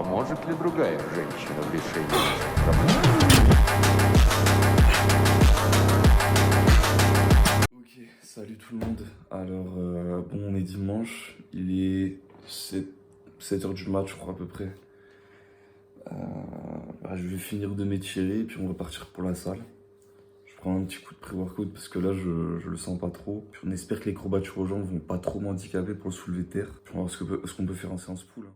Поможет ли другая женщина в решении наших проблем? Ok, salut tout le monde. Alors, bon, on est dimanche, il est 7h du mat, je crois, à peu près. Je vais finir de m'étirer et puis on va partir pour la salle. Je prends un petit coup de pré-workout parce que là, je le sens pas trop. Puis on espère que les courbatures aux jambes vont pas trop m'handicaper pour le soulever de terre. Puis on va voir ce qu'on peut faire en séance pool.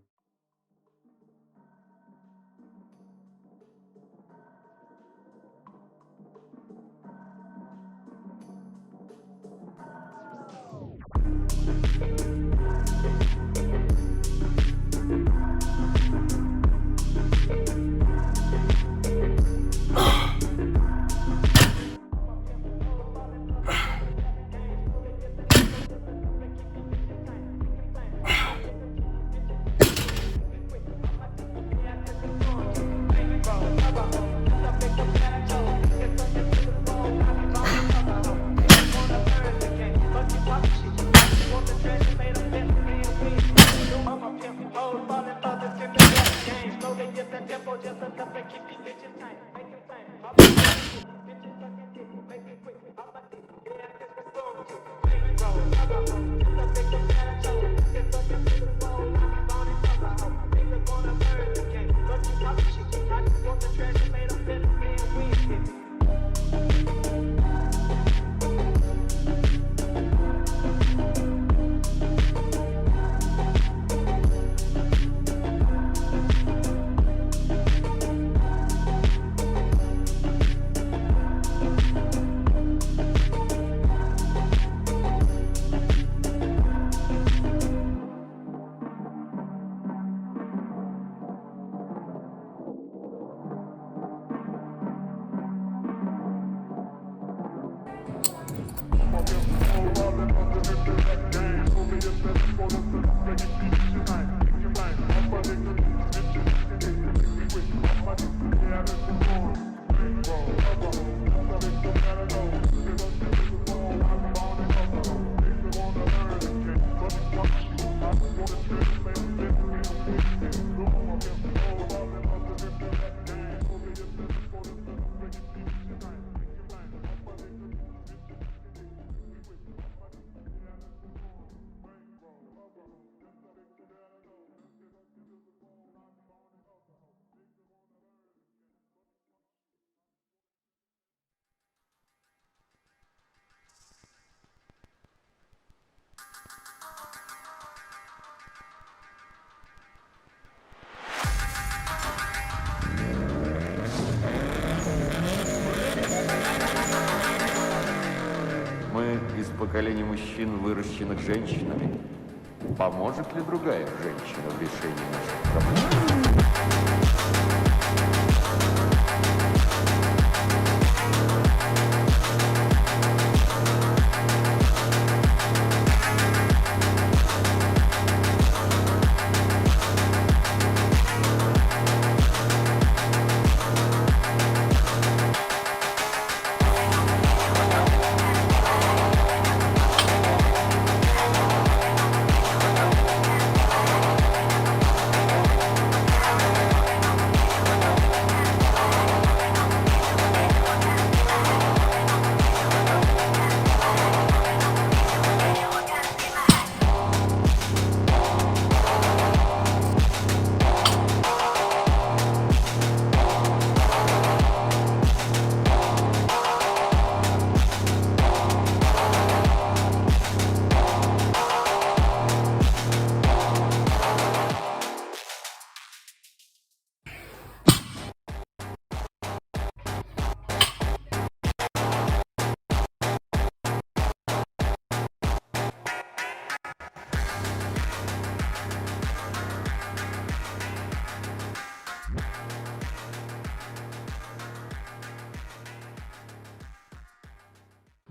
Мы из поколения мужчин, выращенных женщинами. Поможет ли другая женщина в решении наших проблем?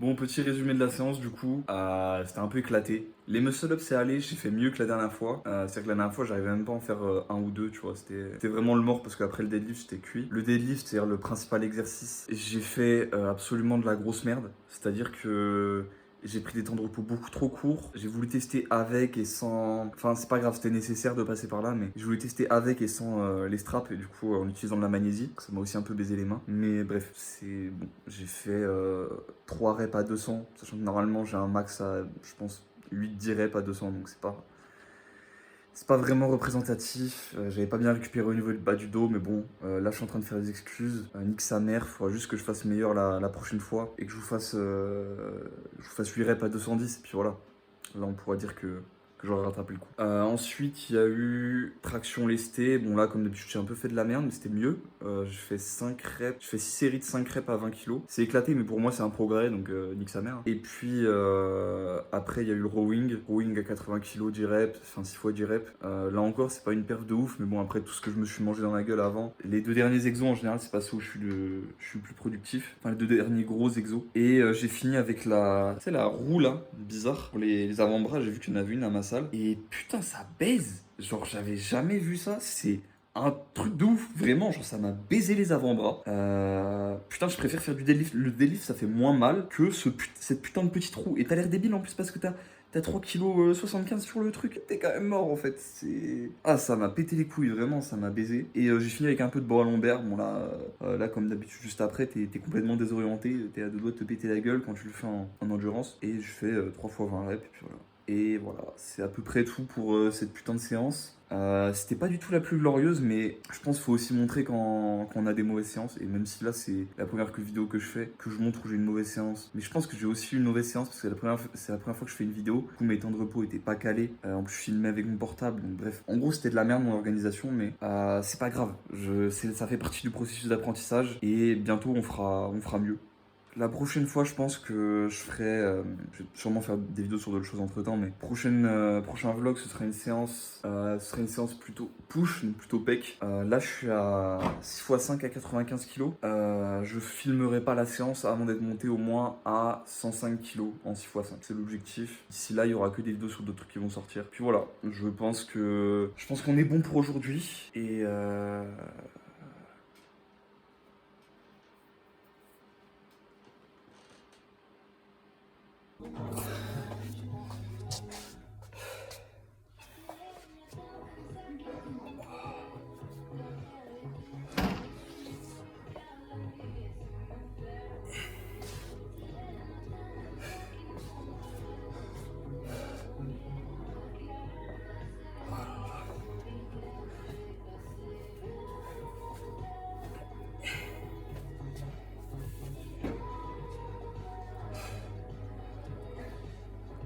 Bon, petit résumé de la séance du coup, c'était un peu éclaté. Les muscle-ups c'est allé, j'ai fait mieux que la dernière fois. C'est-à-dire que la dernière fois j'arrivais même pas à en faire un ou deux, tu vois, c'était vraiment le mort parce qu'après le deadlift j'étais cuit. Le deadlift c'est-à-dire le principal exercice, j'ai fait absolument de la grosse merde. C'est-à-dire que J'ai pris des temps de repos beaucoup trop courts. J'ai voulu tester avec et sans... Enfin, c'est pas grave, c'était nécessaire de passer par là, mais je voulais tester avec et sans les straps, et du coup, en utilisant de la magnésie. Ça m'a aussi un peu baisé les mains. Mais bref, c'est bon. J'ai fait 3 reps à 200, sachant que normalement, j'ai un max à, je pense, 8-10 reps à 200, donc c'est pas vraiment représentatif. J'avais pas bien récupéré au niveau du bas du dos, mais bon, là je suis en train de faire des excuses. Nique sa mère, faudra juste que je fasse meilleur la prochaine fois et que je vous fasse 8 reps à 210, et puis voilà. Là on pourra dire que j'aurais rattrapé le coup. Ensuite, il y a eu traction lestée. Bon là, comme d'habitude, j'ai un peu fait de la merde, mais c'était mieux. J'ai fait 5 reps, je fais 6 séries de 5 reps à 20 kg. C'est éclaté, mais pour moi c'est un progrès, donc nique sa mère. Et puis après, il y a eu le rowing à 80 kg, 10 reps, enfin 6 fois 10 reps. Là encore, c'est pas une perf de ouf, mais bon, après tout ce que je me suis mangé dans la gueule avant. Les 2 derniers exos en général, c'est pas ceux où je suis le plus productif. Enfin, les 2 derniers gros exos. Et j'ai fini avec la roue là, bizarre. Pour les avant-bras, j'ai vu qu'il y en avait une à ma salle. Et putain, ça baise. Genre, j'avais jamais vu ça. C'est un truc de ouf, vraiment. Genre, ça m'a baisé les avant-bras. Putain, je préfère faire du deadlift. Le deadlift, ça fait moins mal que cette putain de petite roue. Et t'as l'air débile en plus parce que t'as 3,75 kg sur le truc. T'es quand même mort en fait. Ah, ça m'a pété les couilles, vraiment, ça m'a baisé. Et j'ai fini avec un peu de bras lombaire. Bon, là comme d'habitude, juste après, t'es complètement désorienté. T'es à deux doigts de te péter la gueule quand tu le fais en endurance. Et je fais 3 fois 20 reps. Et puis voilà. Et voilà, c'est à peu près tout pour cette putain de séance. C'était pas du tout la plus glorieuse, mais je pense qu'il faut aussi montrer quand on a des mauvaises séances. Et même si là, c'est la première vidéo que je fais, que je montre où j'ai une mauvaise séance. Mais je pense que j'ai aussi eu une mauvaise séance parce que c'est la première fois que je fais une vidéo. Du coup, mes temps de repos étaient pas calés. En plus, je filmais avec mon portable. Donc, bref, en gros, c'était de la merde mon organisation, mais c'est pas grave. Ça fait partie du processus d'apprentissage. Et bientôt, on fera mieux. La prochaine fois, je pense que je vais sûrement faire des vidéos sur d'autres choses entre temps, mais prochain vlog, ce sera une séance plutôt push, donc plutôt pec. Là, je suis à 6x5 à 95 kg. Je filmerai pas la séance avant d'être monté au moins à 105 kg en 6x5. C'est l'objectif. D'ici là, il y aura que des vidéos sur d'autres trucs qui vont sortir. Puis voilà, je pense qu'on est bon pour aujourd'hui. Et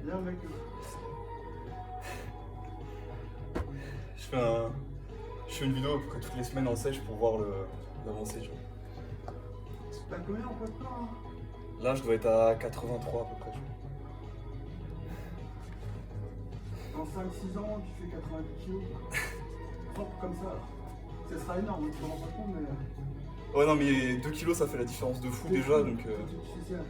Bien, mec. Je fais une vidéo à peu près toutes les semaines en sèche pour voir l'avancée. T'as combien en poids de corps hein? Là, je dois être à 83 à peu près. Dans 5-6 ans, tu fais 90 kilos. Propre comme ça. Ça sera énorme, tu te rends pas compte, mais. Ouais, non, mais 2 kilos, ça fait la différence de fou déjà, donc. Tu sais ça.